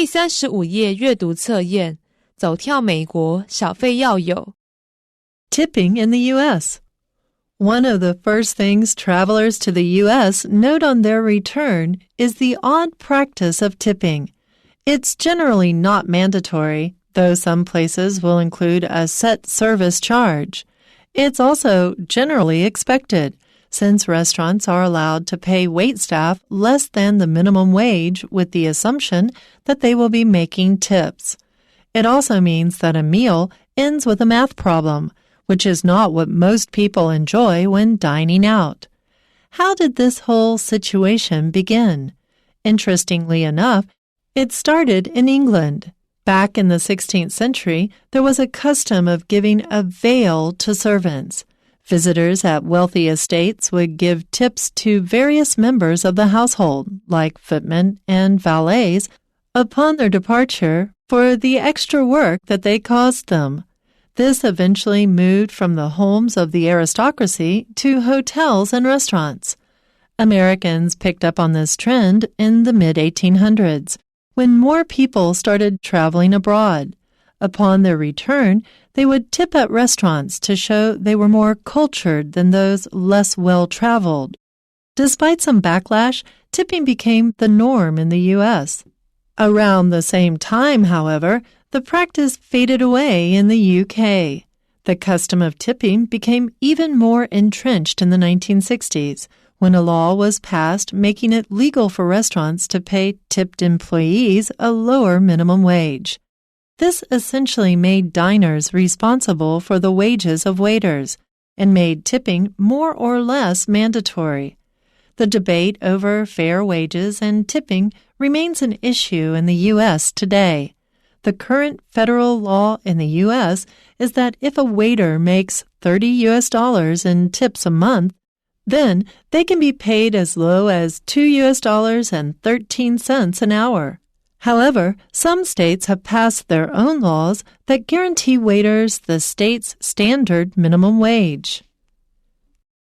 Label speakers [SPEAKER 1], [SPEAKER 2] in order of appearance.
[SPEAKER 1] 第35页阅读测验，走跳美国，小费要有。
[SPEAKER 2] Tipping in the U.S. One of the first things travelers to the U.S. note on their return is the odd practice of tipping. It's generally not mandatory, though some places will include a set service charge. It's also generally expected, since restaurants are allowed to pay waitstaff less than the minimum wage with the assumption that they will be making tips. It also means that a meal ends with a math problem, which is not what most people enjoy when dining out. How did this whole situation begin? Interestingly enough, it started in England. Back in the 16th century, there was a custom of giving a veil to servants. Visitors at wealthy estates would give tips to various members of the household, like footmen and valets, upon their departure for the extra work that they caused them. This eventually moved from the homes of the aristocracy to hotels and restaurants. Americans picked up on this trend in the mid-1800s, when more people started traveling abroad. Upon their return, they would tip at restaurants to show they were more cultured than those less well-traveled. Despite some backlash, tipping became the norm in the U.S. Around the same time, however, the practice faded away in the UK. The custom of tipping became even more entrenched in the 1960s, when a law was passed making it legal for restaurants to pay tipped employees a lower minimum wage. This essentially made diners responsible for the wages of waiters and made tipping more or less mandatory. The debate over fair wages and tipping remains an issue in the U.S. today. The current federal law in the U.S. is that if a waiter makes $30 in tips a month, then they can be paid as low as $2.13 an hour. However, some states have passed their own laws that guarantee waiters the state's standard minimum wage.